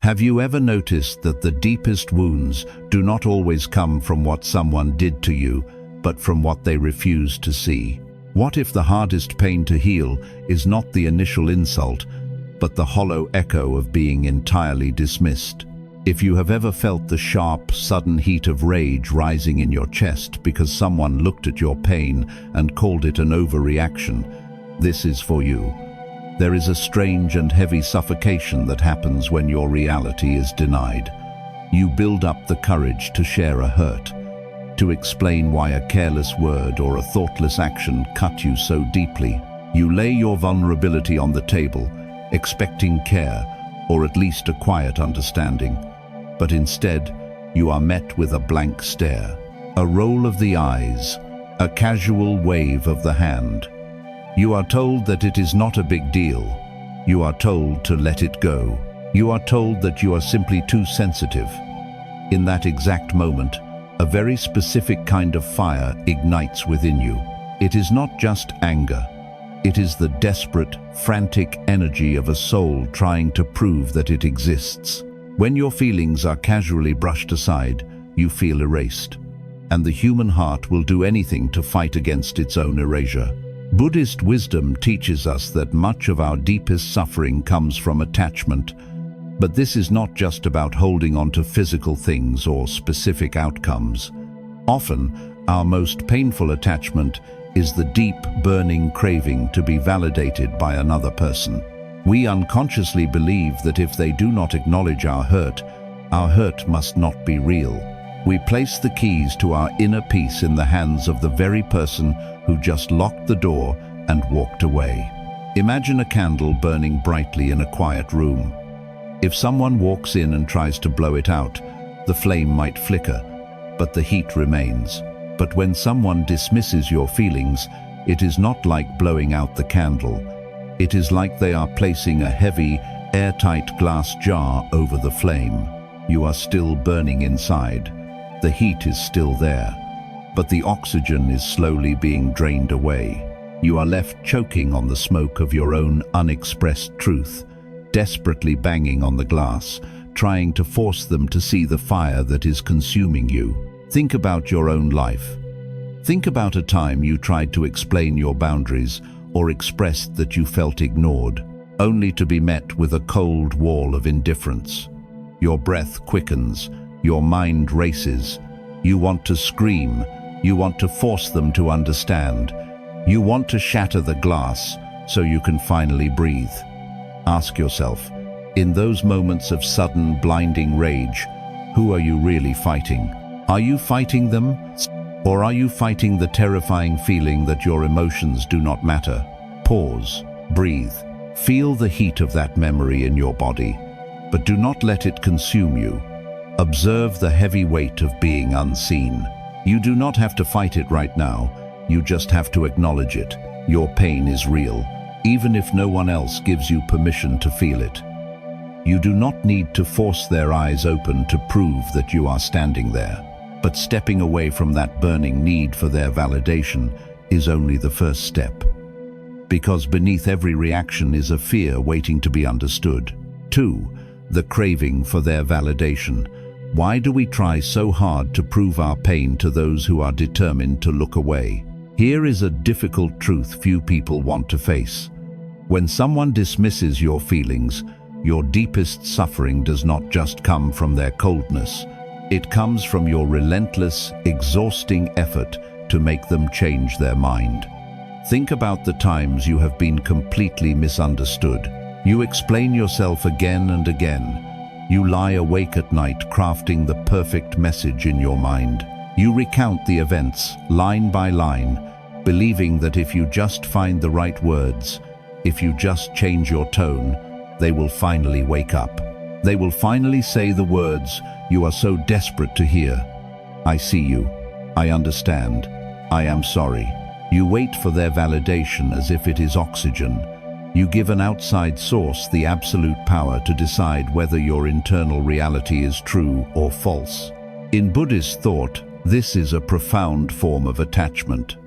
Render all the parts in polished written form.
Have you ever noticed that the deepest wounds do not always come from what someone did to you, but from what they refused to see? What if the hardest pain to heal is not the initial insult, but the hollow echo of being entirely dismissed? If you have ever felt the sharp, sudden heat of rage rising in your chest because someone looked at your pain and called it an overreaction, this is for you. There is a strange and heavy suffocation that happens when your reality is denied. You build up the courage to share a hurt, to explain why a careless word or a thoughtless action cut you so deeply. You lay your vulnerability on the table, expecting care, or at least a quiet understanding. But instead, you are met with a blank stare, a roll of the eyes, a casual wave of the hand. You are told that it is not a big deal. You are told to let it go. You are told that you are simply too sensitive. In that exact moment, a very specific kind of fire ignites within you. It is not just anger. It is the desperate, frantic energy of a soul trying to prove that it exists. When your feelings are casually brushed aside, you feel erased, and the human heart will do anything to fight against its own erasure. Buddhist wisdom teaches us that much of our deepest suffering comes from attachment, but this is not just about holding on to physical things or specific outcomes. Often, our most painful attachment is the deep, burning craving to be validated by another person. We unconsciously believe that if they do not acknowledge our hurt must not be real. We place the keys to our inner peace in the hands of the very person who just locked the door and walked away. Imagine a candle burning brightly in a quiet room. If someone walks in and tries to blow it out, the flame might flicker, but the heat remains. But when someone dismisses your feelings, it is not like blowing out the candle. It is like they are placing a heavy, airtight glass jar over the flame. You are still burning inside. The heat is still there, but the oxygen is slowly being drained away. You are left choking on the smoke of your own unexpressed truth, desperately banging on the glass, trying to force them to see the fire that is consuming you. Think about your own life. Think about a time you tried to explain your boundaries or expressed that you felt ignored, only to be met with a cold wall of indifference. Your breath quickens, your mind races. You want to scream, you want to force them to understand. You want to shatter the glass so you can finally breathe. Ask yourself, in those moments of sudden, blinding rage, who are you really fighting? Are you fighting them? Or are you fighting the terrifying feeling that your emotions do not matter? Pause, breathe, feel the heat of that memory in your body, but do not let it consume you. Observe the heavy weight of being unseen. You do not have to fight it right now, you just have to acknowledge it. Your pain is real, even if no one else gives you permission to feel it. You do not need to force their eyes open to prove that you are standing there. But stepping away from that burning need for their validation is only the first step. Because beneath every reaction is a fear waiting to be understood. 2. The craving for their validation. Why do we try so hard to prove our pain to those who are determined to look away? Here is a difficult truth few people want to face. When someone dismisses your feelings, your deepest suffering does not just come from their coldness. It comes from your relentless, exhausting effort to make them change their mind. Think about the times you have been completely misunderstood. You explain yourself again and again. You lie awake at night crafting the perfect message in your mind. You recount the events, line by line, believing that if you just find the right words, if you just change your tone, they will finally wake up. They will finally say the words you are so desperate to hear. I see you. I understand. I am sorry. You wait for their validation as if it is oxygen. You give an outside source the absolute power to decide whether your internal reality is true or false. In Buddhist thought, this is a profound form of attachment.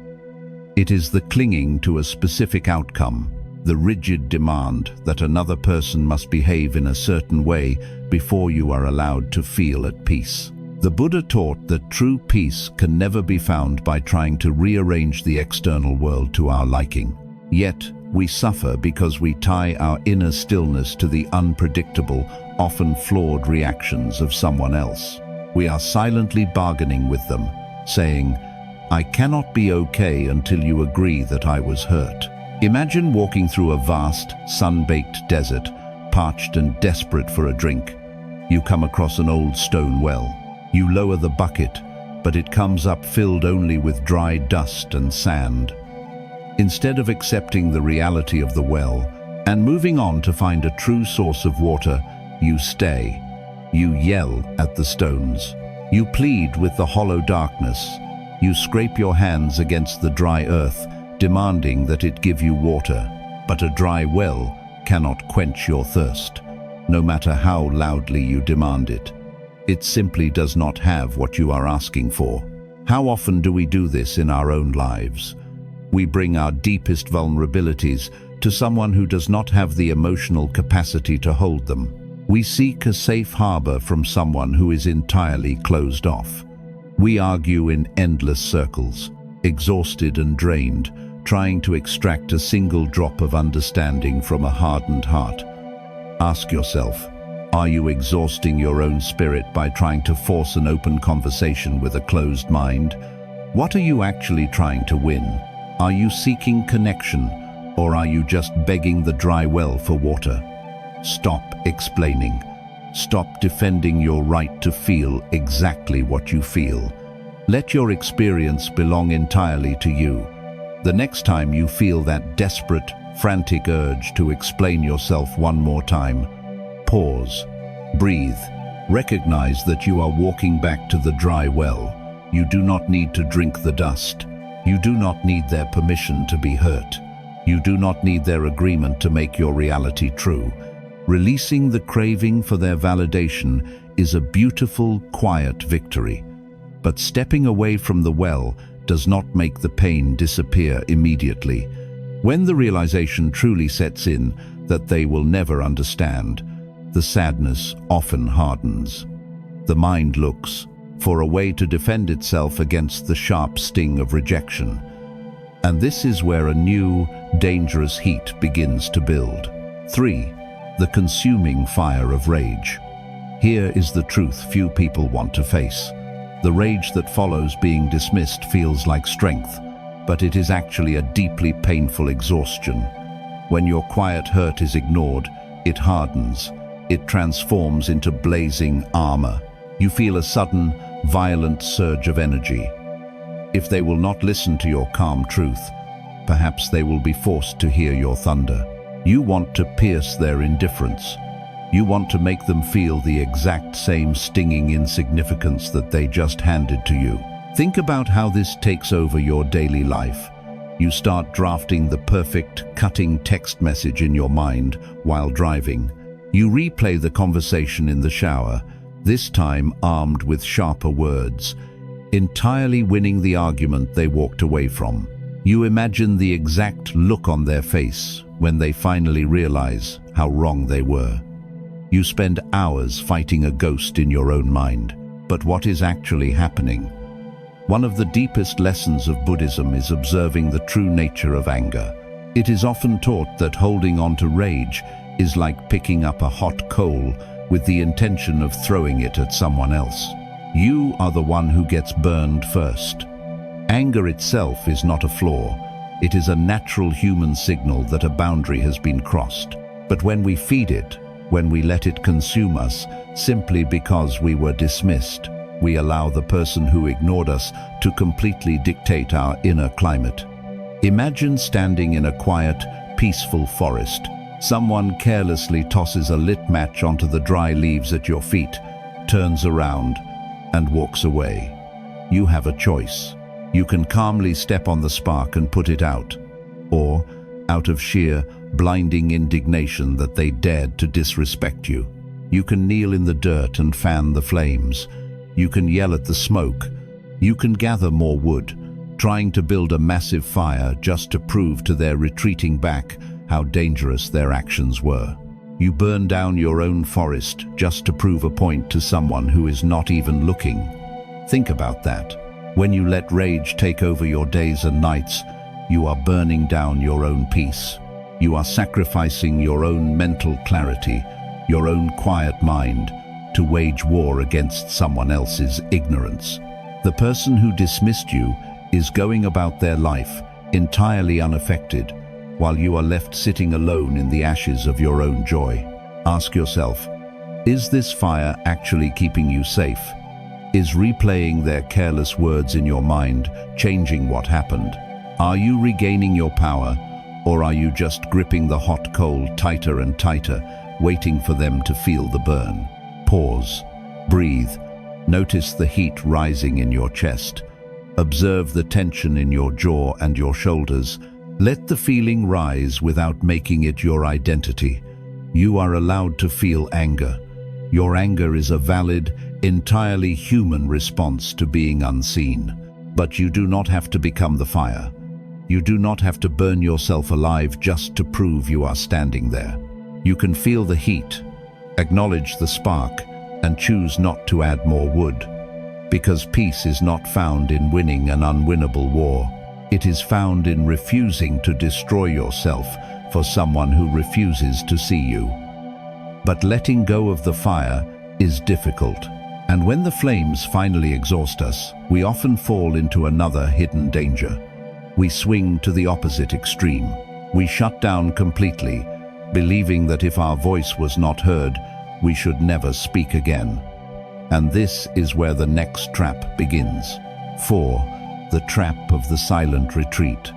It is the clinging to a specific outcome, the rigid demand that another person must behave in a certain way before you are allowed to feel at peace. The Buddha taught that true peace can never be found by trying to rearrange the external world to our liking. Yet, we suffer because we tie our inner stillness to the unpredictable, often flawed reactions of someone else. We are silently bargaining with them, saying, "I cannot be okay until you agree that I was hurt." Imagine walking through a vast, sun-baked desert, parched and desperate for a drink. You come across an old stone well. You lower the bucket, but it comes up filled only with dry dust and sand. Instead of accepting the reality of the well and moving on to find a true source of water, you stay. You yell at the stones. You plead with the hollow darkness. You scrape your hands against the dry earth, demanding that it give you water. But a dry well cannot quench your thirst, no matter how loudly you demand it. It simply does not have what you are asking for. How often do we do this in our own lives? We bring our deepest vulnerabilities to someone who does not have the emotional capacity to hold them. We seek a safe harbor from someone who is entirely closed off. We argue in endless circles, exhausted and drained, trying to extract a single drop of understanding from a hardened heart. Ask yourself, are you exhausting your own spirit by trying to force an open conversation with a closed mind? What are you actually trying to win? Are you seeking connection, or are you just begging the dry well for water? Stop explaining. Stop defending your right to feel exactly what you feel. Let your experience belong entirely to you. The next time you feel that desperate, frantic urge to explain yourself one more time, pause, breathe, recognize that you are walking back to the dry well. You do not need to drink the dust. You do not need their permission to be hurt. You do not need their agreement to make your reality true. Releasing the craving for their validation is a beautiful, quiet victory. But stepping away from the well does not make the pain disappear immediately. When the realization truly sets in that they will never understand, the sadness often hardens. The mind looks for a way to defend itself against the sharp sting of rejection. And this is where a new, dangerous heat begins to build. 3. The consuming fire of rage. Here is the truth few people want to face. The rage that follows being dismissed feels like strength, but it is actually a deeply painful exhaustion. When your quiet hurt is ignored, it hardens. It transforms into blazing armor. You feel a sudden, violent surge of energy. If they will not listen to your calm truth, perhaps they will be forced to hear your thunder. You want to pierce their indifference. You want to make them feel the exact same stinging insignificance that they just handed to you. Think about how this takes over your daily life. You start drafting the perfect, cutting text message in your mind while driving. You replay the conversation in the shower, this time armed with sharper words, entirely winning the argument they walked away from. You imagine the exact look on their face when they finally realize how wrong they were. You spend hours fighting a ghost in your own mind. But what is actually happening? One of the deepest lessons of Buddhism is observing the true nature of anger. It is often taught that holding on to rage is like picking up a hot coal with the intention of throwing it at someone else. You are the one who gets burned first. Anger itself is not a flaw. It is a natural human signal that a boundary has been crossed. But when we feed it, when we let it consume us, simply because we were dismissed, we allow the person who ignored us to completely dictate our inner climate. Imagine standing in a quiet, peaceful forest. Someone carelessly tosses a lit match onto the dry leaves at your feet, turns around, and walks away. You have a choice. You can calmly step on the spark and put it out, or, out of sheer, blinding indignation that they dared to disrespect you, you can kneel in the dirt and fan the flames. You can yell at the smoke. You can gather more wood, trying to build a massive fire just to prove to their retreating back how dangerous their actions were. You burn down your own forest just to prove a point to someone who is not even looking. Think about that. When you let rage take over your days and nights, you are burning down your own peace. You are sacrificing your own mental clarity, your own quiet mind, to wage war against someone else's ignorance. The person who dismissed you is going about their life entirely unaffected, while you are left sitting alone in the ashes of your own joy. Ask yourself, is this fire actually keeping you safe? Is replaying their careless words in your mind changing what happened? Are you regaining your power, or are you just gripping the hot coal tighter and tighter, waiting for them to feel the burn? Pause. Breathe. Notice the heat rising in your chest. Observe the tension in your jaw and your shoulders. Let the feeling rise without making it your identity. You are allowed to feel anger. Your anger is a valid, entirely human response to being unseen. But you do not have to become the fire. You do not have to burn yourself alive just to prove you are standing there. You can feel the heat, acknowledge the spark, and choose not to add more wood. Because peace is not found in winning an unwinnable war. It is found in refusing to destroy yourself for someone who refuses to see you. But letting go of the fire is difficult. And when the flames finally exhaust us, we often fall into another hidden danger. We swing to the opposite extreme. We shut down completely, believing that if our voice was not heard, we should never speak again. And this is where the next trap begins. 4. The trap of the silent retreat.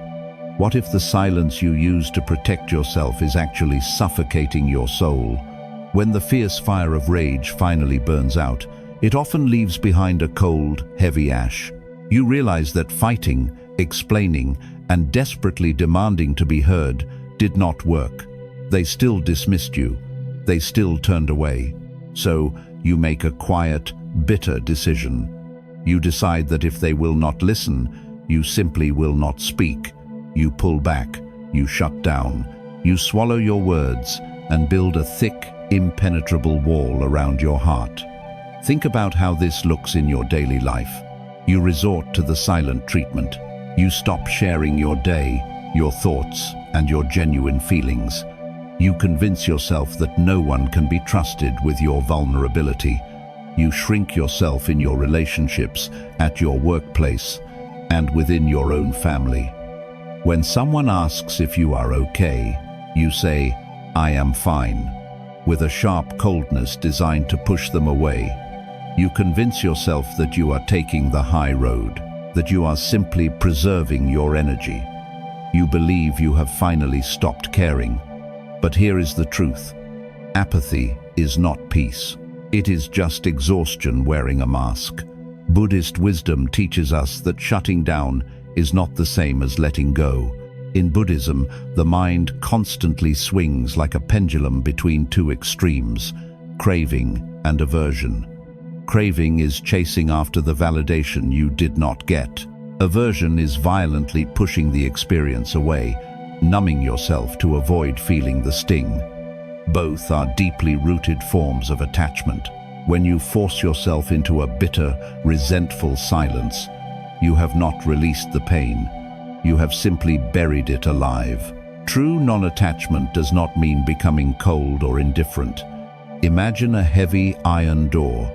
What if the silence you use to protect yourself is actually suffocating your soul? When the fierce fire of rage finally burns out, it often leaves behind a cold, heavy ash. You realize that fighting, explaining, and desperately demanding to be heard did not work. They still dismissed you. They still turned away. So you make a quiet, bitter decision. You decide that if they will not listen, you simply will not speak. You pull back. You shut down. You swallow your words and build a thick, impenetrable wall around your heart. Think about how this looks in your daily life. You resort to the silent treatment. You stop sharing your day, your thoughts, and your genuine feelings. You convince yourself that no one can be trusted with your vulnerability. You shrink yourself in your relationships, at your workplace, and within your own family. When someone asks if you are okay, you say, "I am fine," with a sharp coldness designed to push them away. You convince yourself that you are taking the high road, that you are simply preserving your energy. You believe you have finally stopped caring. But here is the truth. Apathy is not peace. It is just exhaustion wearing a mask. Buddhist wisdom teaches us that shutting down is not the same as letting go. In Buddhism, the mind constantly swings like a pendulum between two extremes, craving and aversion. Craving is chasing after the validation you did not get. Aversion is violently pushing the experience away, numbing yourself to avoid feeling the sting. Both are deeply rooted forms of attachment. When you force yourself into a bitter, resentful silence, you have not released the pain. You have simply buried it alive. True non-attachment does not mean becoming cold or indifferent. Imagine a heavy iron door.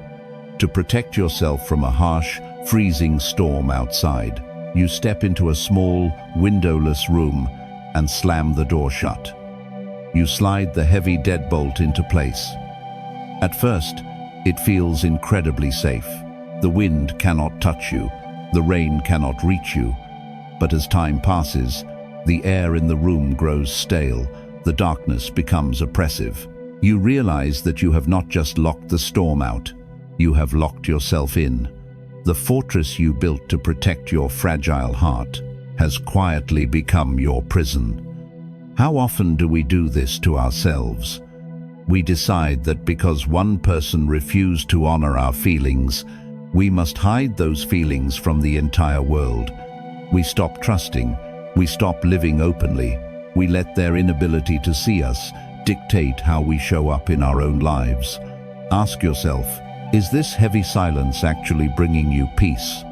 To protect yourself from a harsh, freezing storm outside, you step into a small, windowless room and slam the door shut. You slide the heavy deadbolt into place. At first, it feels incredibly safe. The wind cannot touch you, the rain cannot reach you. But as time passes, the air in the room grows stale, the darkness becomes oppressive. You realize that you have not just locked the storm out, you have locked yourself in. The fortress you built to protect your fragile heart has quietly become your prison. How often do we do this to ourselves? We decide that because one person refused to honor our feelings, we must hide those feelings from the entire world. We stop trusting, we stop living openly, We let their inability to see us dictate how we show up in our own lives. Ask yourself, is this heavy silence actually bringing you peace?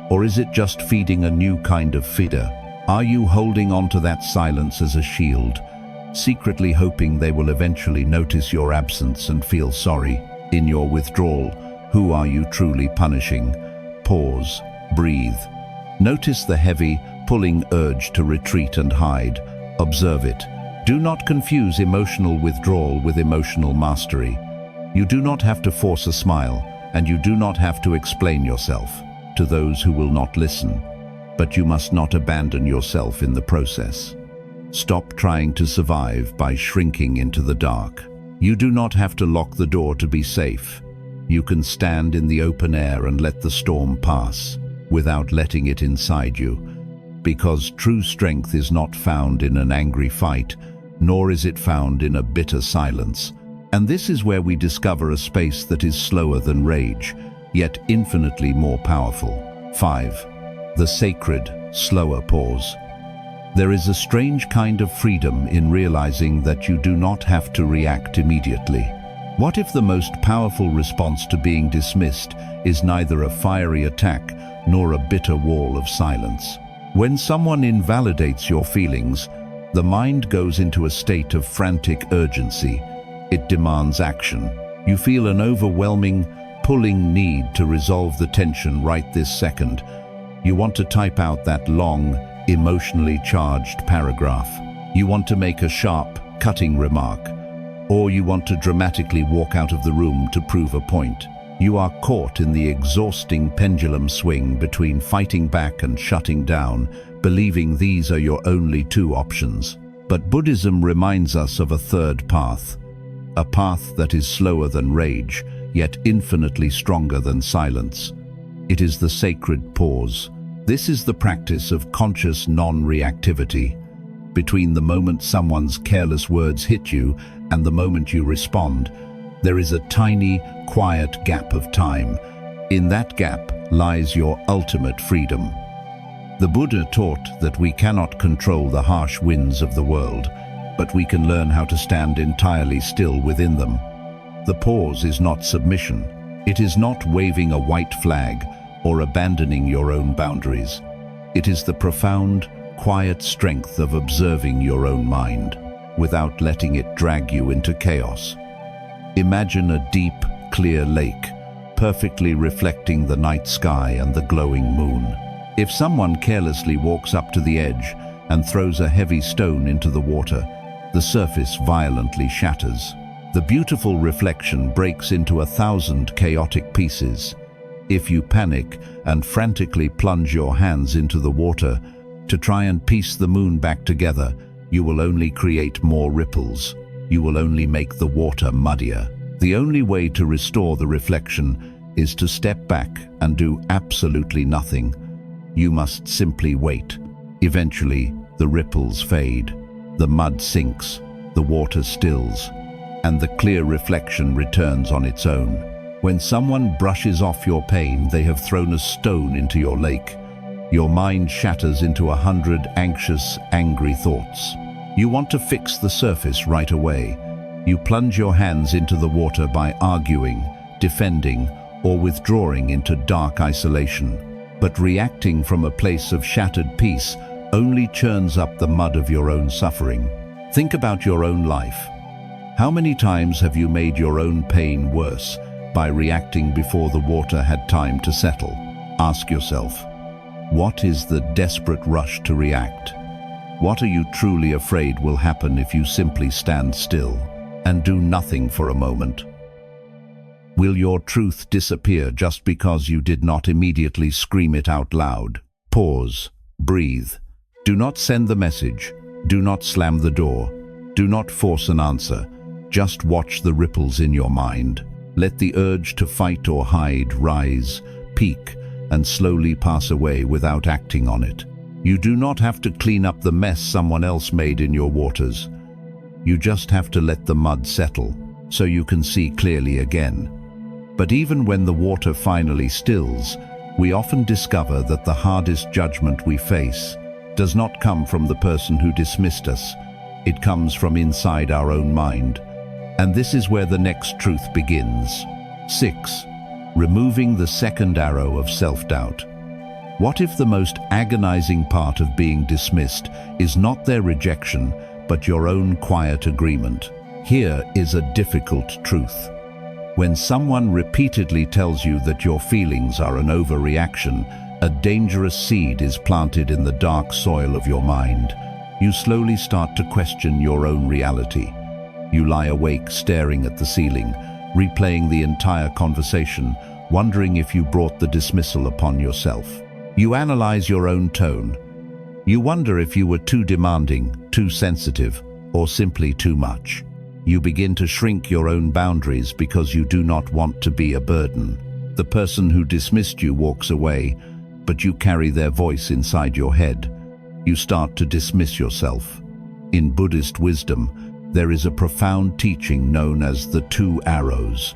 Or is it just feeding a new kind of fear? Are you holding on to that silence as a shield, secretly hoping they will eventually notice your absence and feel sorry? In your withdrawal, who are you truly punishing? Pause, breathe. Notice the heavy, pulling urge to retreat and hide. Observe it. Do not confuse emotional withdrawal with emotional mastery. You do not have to force a smile, and you do not have to explain yourself to those who will not listen. But you must not abandon yourself in the process. Stop trying to survive by shrinking into the dark. You do not have to lock the door to be safe. You can stand in the open air and let the storm pass without letting it inside you. Because true strength is not found in an angry fight, nor is it found in a bitter silence. And this is where we discover a space that is slower than rage, yet infinitely more powerful. 5. The sacred, slower pause. There is a strange kind of freedom in realizing that you do not have to react immediately. What if the most powerful response to being dismissed is neither a fiery attack nor a bitter wall of silence? When someone invalidates your feelings, the mind goes into a state of frantic urgency. It demands action. You feel an overwhelming, pulling need to resolve the tension right this second. You want to type out that long, emotionally charged paragraph. You want to make a sharp, cutting remark. Or you want to dramatically walk out of the room to prove a point. You are caught in the exhausting pendulum swing between fighting back and shutting down, believing these are your only two options. But Buddhism reminds us of a third path. A path that is slower than rage, yet infinitely stronger than silence. It is the sacred pause. This is the practice of conscious non-reactivity. Between the moment someone's careless words hit you and the moment you respond, there is a tiny, quiet gap of time. In that gap lies your ultimate freedom. The Buddha taught that we cannot control the harsh winds of the world, but we can learn how to stand entirely still within them. The pause is not submission. It is not waving a white flag or abandoning your own boundaries. It is the profound, quiet strength of observing your own mind without letting it drag you into chaos. Imagine a deep, clear lake, perfectly reflecting the night sky and the glowing moon. If someone carelessly walks up to the edge and throws a heavy stone into the water, the surface violently shatters. The beautiful reflection breaks into 1,000 chaotic pieces. If you panic and frantically plunge your hands into the water to try and piece the moon back together, you will only create more ripples. You will only make the water muddier. The only way to restore the reflection is to step back and do absolutely nothing. You must simply wait. Eventually, the ripples fade, the mud sinks, the water stills, and the clear reflection returns on its own. When someone brushes off your pain, they have thrown a stone into your lake. Your mind shatters into 100 anxious, angry thoughts. You want to fix the surface right away. You plunge your hands into the water by arguing, defending, or withdrawing into dark isolation. But reacting from a place of shattered peace only churns up the mud of your own suffering. Think about your own life. How many times have you made your own pain worse by reacting before the water had time to settle? Ask yourself, what is the desperate rush to react? What are you truly afraid will happen if you simply stand still and do nothing for a moment? Will your truth disappear just because you did not immediately scream it out loud? Pause, breathe. Do not send the message. Do not slam the door. Do not force an answer. Just watch the ripples in your mind. Let the urge to fight or hide rise, peak, and slowly pass away without acting on it. You do not have to clean up the mess someone else made in your waters. You just have to let the mud settle so you can see clearly again. But even when the water finally stills, we often discover that the hardest judgment we face does not come from the person who dismissed us, It comes from inside our own mind. And this is where the next truth begins. 6. Removing the second arrow of self-doubt. What if the most agonizing part of being dismissed is not their rejection, but your own quiet agreement? Here is a difficult truth. When someone repeatedly tells you that your feelings are an overreaction, a dangerous seed is planted in the dark soil of your mind. You slowly start to question your own reality. You lie awake staring at the ceiling, replaying the entire conversation, wondering if you brought the dismissal upon yourself. You analyze your own tone. You wonder if you were too demanding, too sensitive, or simply too much. You begin to shrink your own boundaries because you do not want to be a burden. The person who dismissed you walks away, but you carry their voice inside your head. You start to dismiss yourself. In Buddhist wisdom, there is a profound teaching known as the 2 arrows.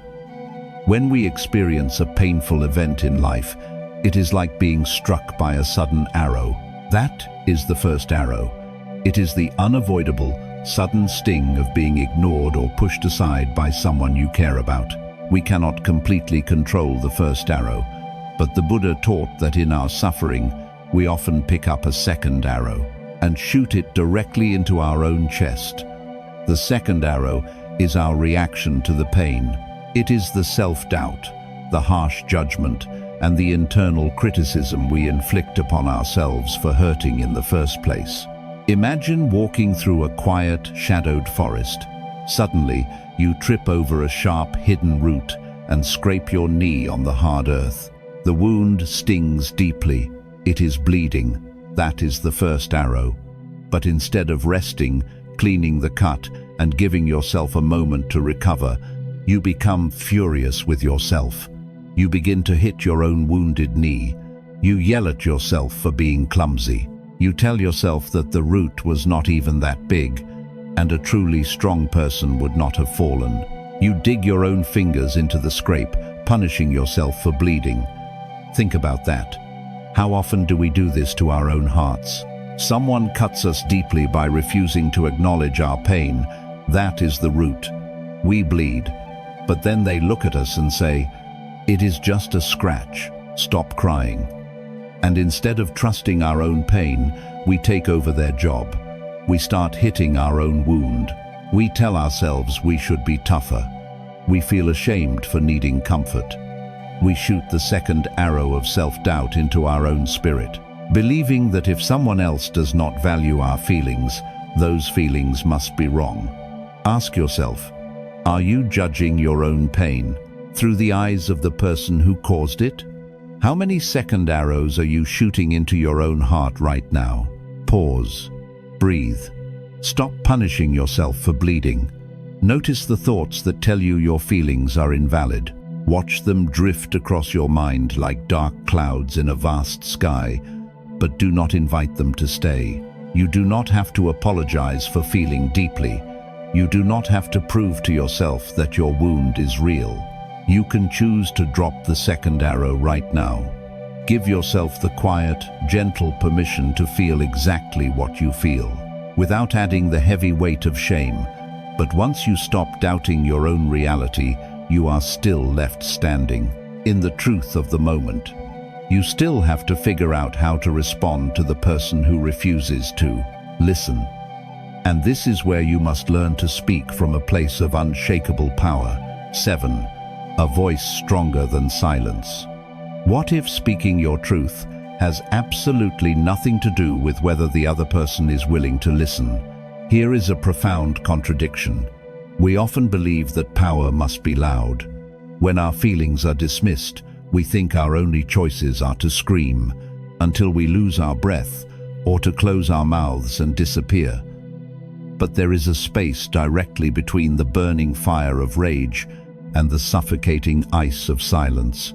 When we experience a painful event in life, it is like being struck by a sudden arrow. That is the first arrow. It is the unavoidable, sudden sting of being ignored or pushed aside by someone you care about. We cannot completely control the first arrow, but the Buddha taught that in our suffering, we often pick up a second arrow and shoot it directly into our own chest. The second arrow is our reaction to the pain. It is the self-doubt, the harsh judgment, and the internal criticism we inflict upon ourselves for hurting in the first place. Imagine walking through a quiet, shadowed forest. Suddenly, you trip over a sharp, hidden root and scrape your knee on the hard earth. The wound stings deeply. It is bleeding. That is the first arrow. But instead of resting, cleaning the cut, and giving yourself a moment to recover, you become furious with yourself. You begin to hit your own wounded knee. You yell at yourself for being clumsy. You tell yourself that the root was not even that big, and a truly strong person would not have fallen. You dig your own fingers into the scrape, punishing yourself for bleeding. Think about that. How often do we do this to our own hearts? Someone cuts us deeply by refusing to acknowledge our pain. That is the root. We bleed. But then they look at us and say, "It is just a scratch. Stop crying." And instead of trusting our own pain, we take over their job. We start hitting our own wound. We tell ourselves we should be tougher. We feel ashamed for needing comfort. We shoot the second arrow of self-doubt into our own spirit, believing that if someone else does not value our feelings, those feelings must be wrong. Ask yourself, are you judging your own pain through the eyes of the person who caused it? How many second arrows are you shooting into your own heart right now? Pause. Breathe. Stop punishing yourself for bleeding. Notice the thoughts that tell you your feelings are invalid. Watch them drift across your mind like dark clouds in a vast sky, but do not invite them to stay. You do not have to apologize for feeling deeply. You do not have to prove to yourself that your wound is real. You can choose to drop the second arrow right now. Give yourself the quiet, gentle permission to feel exactly what you feel, without adding the heavy weight of shame. But once you stop doubting your own reality, you are still left standing in the truth of the moment. You still have to figure out how to respond to the person who refuses to listen. And this is where you must learn to speak from a place of unshakable power. 7. A voice stronger than silence. What if speaking your truth has absolutely nothing to do with whether the other person is willing to listen? Here is a profound contradiction. We often believe that power must be loud. When our feelings are dismissed, we think our only choices are to scream until we lose our breath or to close our mouths and disappear. But there is a space directly between the burning fire of rage and the suffocating ice of silence.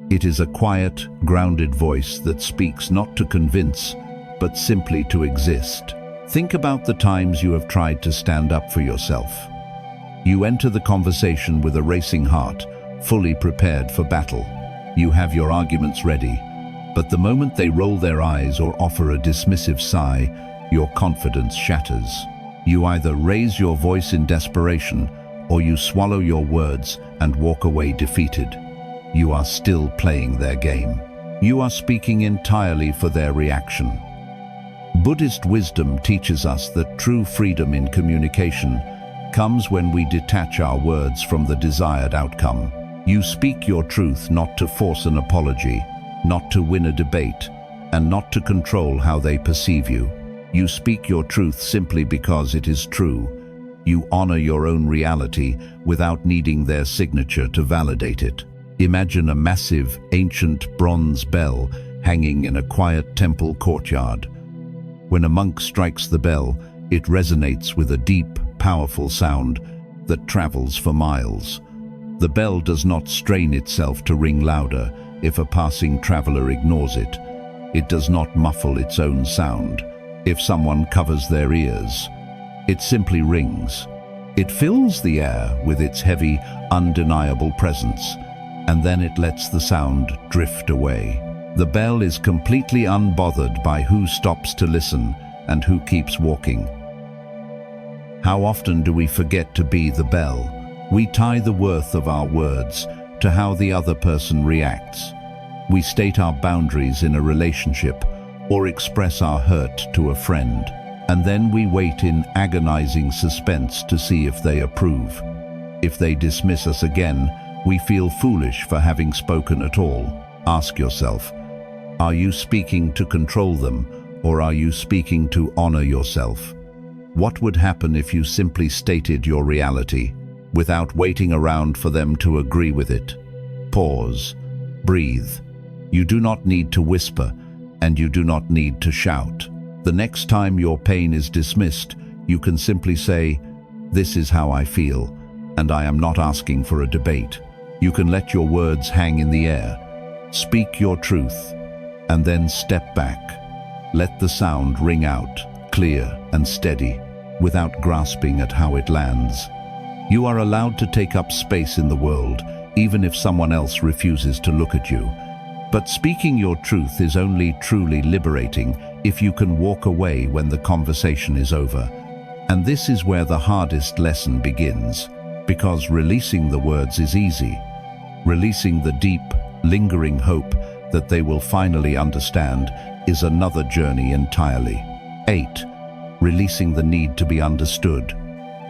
It is a quiet, grounded voice that speaks not to convince, but simply to exist. Think about the times you have tried to stand up for yourself. You enter the conversation with a racing heart, fully prepared for battle. You have your arguments ready, but the moment they roll their eyes or offer a dismissive sigh, your confidence shatters. You either raise your voice in desperation, or you swallow your words and walk away defeated. You are still playing their game. You are speaking entirely for their reaction. Buddhist wisdom teaches us that true freedom in communication comes when we detach our words from the desired outcome. You speak your truth not to force an apology, not to win a debate, and not to control how they perceive you. You speak your truth simply because it is true. You honor your own reality without needing their signature to validate it. Imagine a massive, ancient bronze bell hanging in a quiet temple courtyard. When a monk strikes the bell, it resonates with a deep, powerful sound that travels for miles. The bell does not strain itself to ring louder if a passing traveler ignores it. It does not muffle its own sound if someone covers their ears. It simply rings. It fills the air with its heavy, undeniable presence, and then it lets the sound drift away. The bell is completely unbothered by who stops to listen and who keeps walking. How often do we forget to be the bell? We tie the worth of our words to how the other person reacts. We state our boundaries in a relationship or express our hurt to a friend, and then we wait in agonizing suspense to see if they approve. If they dismiss us again, we feel foolish for having spoken at all. Ask yourself, are you speaking to control them, or are you speaking to honor yourself? What would happen if you simply stated your reality, without waiting around for them to agree with it? Pause. Breathe. You do not need to whisper, and you do not need to shout. The next time your pain is dismissed, you can simply say, "This is how I feel, and I am not asking for a debate." You can let your words hang in the air. Speak your truth, and then step back. Let the sound ring out, clear and steady, without grasping at how it lands. You are allowed to take up space in the world, even if someone else refuses to look at you. But speaking your truth is only truly liberating if you can walk away when the conversation is over. And this is where the hardest lesson begins, because releasing the words is easy. Releasing the deep, lingering hope that they will finally understand is another journey entirely. 8. Releasing the need to be understood.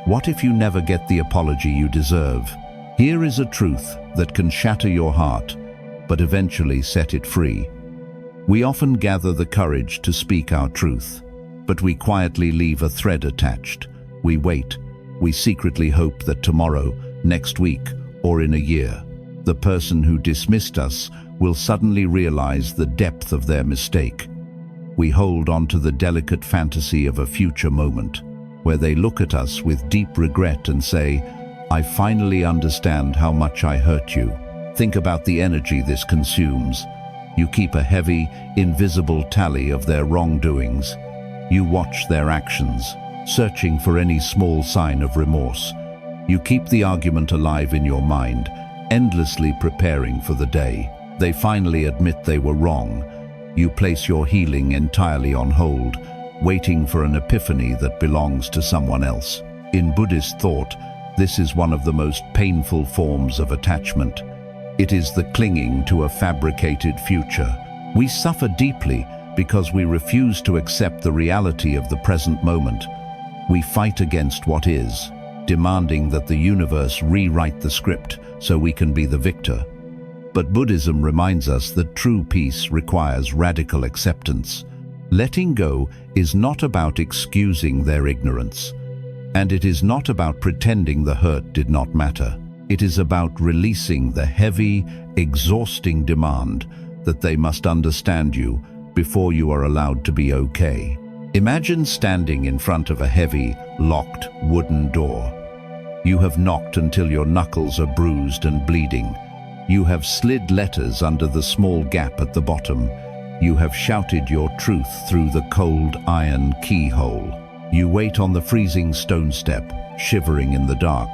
What if you never get the apology you deserve? Here is a truth that can shatter your heart, but eventually set it free. We often gather the courage to speak our truth, but we quietly leave a thread attached. We wait. We secretly hope that tomorrow, next week, or in a year, the person who dismissed us will suddenly realize the depth of their mistake. We hold on to the delicate fantasy of a future moment, where they look at us with deep regret and say, "I finally understand how much I hurt you." Think about the energy this consumes. You keep a heavy, invisible tally of their wrongdoings. You watch their actions, searching for any small sign of remorse. You keep the argument alive in your mind, endlessly preparing for the day they finally admit they were wrong. You place your healing entirely on hold, waiting for an epiphany that belongs to someone else. In Buddhist thought, this is one of the most painful forms of attachment. It is the clinging to a fabricated future. We suffer deeply because we refuse to accept the reality of the present moment. We fight against what is, demanding that the universe rewrite the script so we can be the victor. But Buddhism reminds us that true peace requires radical acceptance. Letting go is not about excusing their ignorance, and it is not about pretending the hurt did not matter. It is about releasing the heavy, exhausting demand that they must understand you before you are allowed to be okay. Imagine standing in front of a heavy, locked wooden door. You have knocked until your knuckles are bruised and bleeding. You have slid letters under the small gap at the bottom. You have shouted your truth through the cold iron keyhole. You wait on the freezing stone step, shivering in the dark,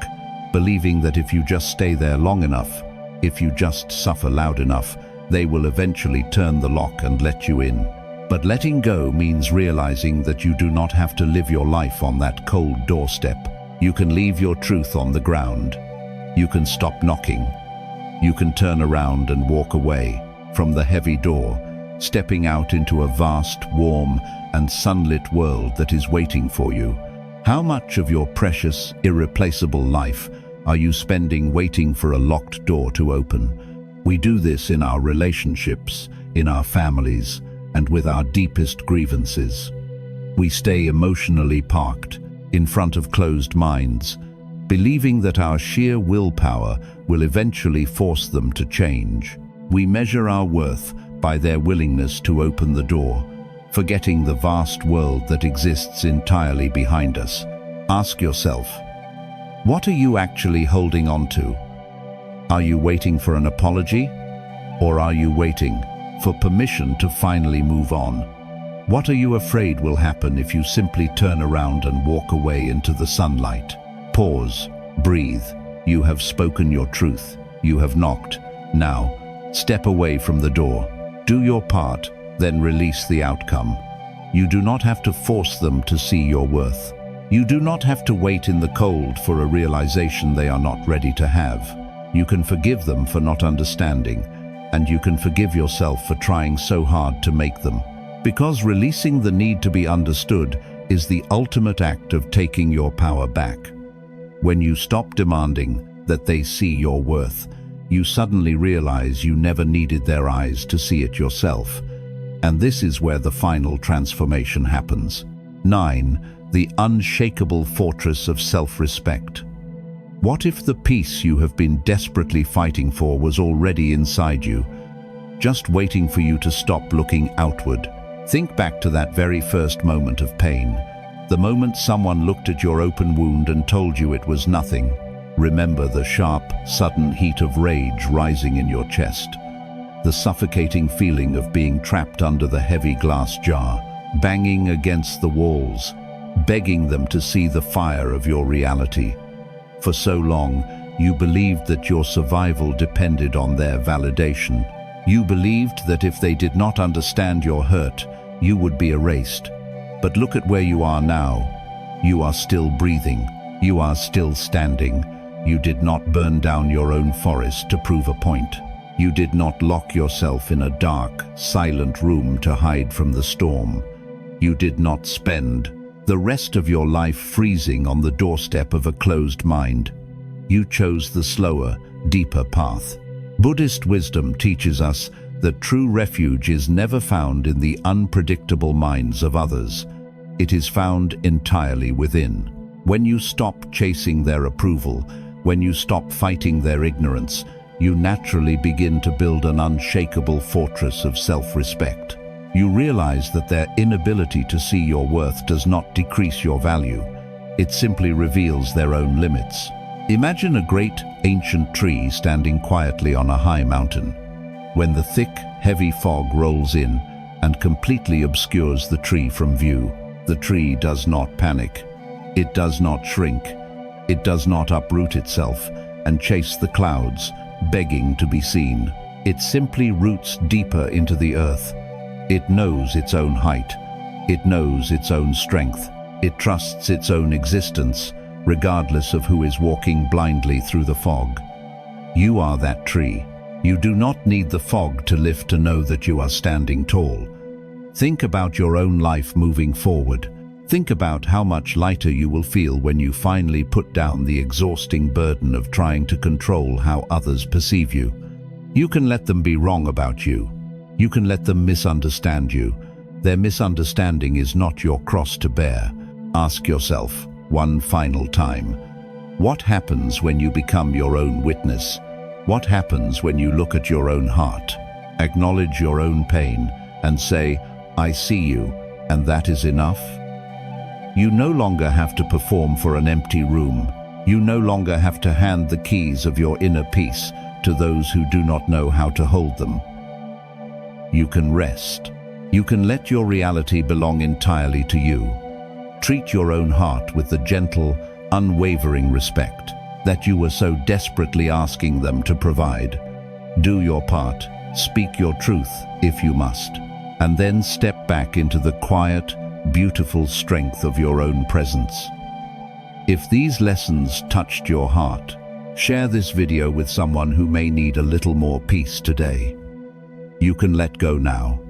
believing that if you just stay there long enough, if you just suffer loud enough, they will eventually turn the lock and let you in. But letting go means realizing that you do not have to live your life on that cold doorstep. You can leave your truth on the ground. You can stop knocking. You can turn around and walk away from the heavy door, stepping out into a vast, warm, and sunlit world that is waiting for you. How much of your precious, irreplaceable life are you spending waiting for a locked door to open? We do this in our relationships, in our families, and with our deepest grievances. We stay emotionally parked in front of closed minds, believing that our sheer willpower will eventually force them to change. We measure our worth by their willingness to open the door, forgetting the vast world that exists entirely behind us. Ask yourself, what are you actually holding on to? Are you waiting for an apology? Or are you waiting for permission to finally move on? What are you afraid will happen if you simply turn around and walk away into the sunlight? Pause, breathe. You have spoken your truth. You have knocked. Now, step away from the door. Do your part, then release the outcome. You do not have to force them to see your worth. You do not have to wait in the cold for a realization they are not ready to have. You can forgive them for not understanding, and you can forgive yourself for trying so hard to make them. Because releasing the need to be understood is the ultimate act of taking your power back. When you stop demanding that they see your worth, you suddenly realize you never needed their eyes to see it yourself. And this is where the final transformation happens. 9. The unshakable fortress of self-respect. What if the peace you have been desperately fighting for was already inside you, just waiting for you to stop looking outward? Think back to that very first moment of pain, the moment someone looked at your open wound and told you it was nothing. Remember the sharp, sudden heat of rage rising in your chest, the suffocating feeling of being trapped under the heavy glass jar, banging against the walls, begging them to see the fire of your reality. For so long, you believed that your survival depended on their validation. You believed that if they did not understand your hurt, you would be erased. But look at where you are now. You are still breathing. You are still standing. You did not burn down your own forest to prove a point. You did not lock yourself in a dark, silent room to hide from the storm. You did not spend the rest of your life freezing on the doorstep of a closed mind. You chose the slower, deeper path. Buddhist wisdom teaches us that true refuge is never found in the unpredictable minds of others. It is found entirely within. When you stop chasing their approval, when you stop fighting their ignorance, you naturally begin to build an unshakable fortress of self-respect. You realize that their inability to see your worth does not decrease your value. It simply reveals their own limits. Imagine a great, ancient tree standing quietly on a high mountain. When the thick, heavy fog rolls in and completely obscures the tree from view, the tree does not panic. It does not shrink. It does not uproot itself and chase the clouds, begging to be seen. It simply roots deeper into the earth. It knows its own height. It knows its own strength. It trusts its own existence, regardless of who is walking blindly through the fog. You are that tree. You do not need the fog to lift to know that you are standing tall. Think about your own life moving forward. Think about how much lighter you will feel when you finally put down the exhausting burden of trying to control how others perceive you. You can let them be wrong about you. You can let them misunderstand you. Their misunderstanding is not your cross to bear. Ask yourself one final time, what happens when you become your own witness? What happens when you look at your own heart, acknowledge your own pain, and say, I see you, and that is enough? You no longer have to perform for an empty room. You no longer have to hand the keys of your inner peace to those who do not know how to hold them. You can rest. You can let your reality belong entirely to you. Treat your own heart with the gentle, unwavering respect that you were so desperately asking them to provide. Do your part. Speak your truth if you must. and then step back into the quiet, beautiful strength of your own presence. If these lessons touched your heart, share this video with someone who may need a little more peace today. You can let go now.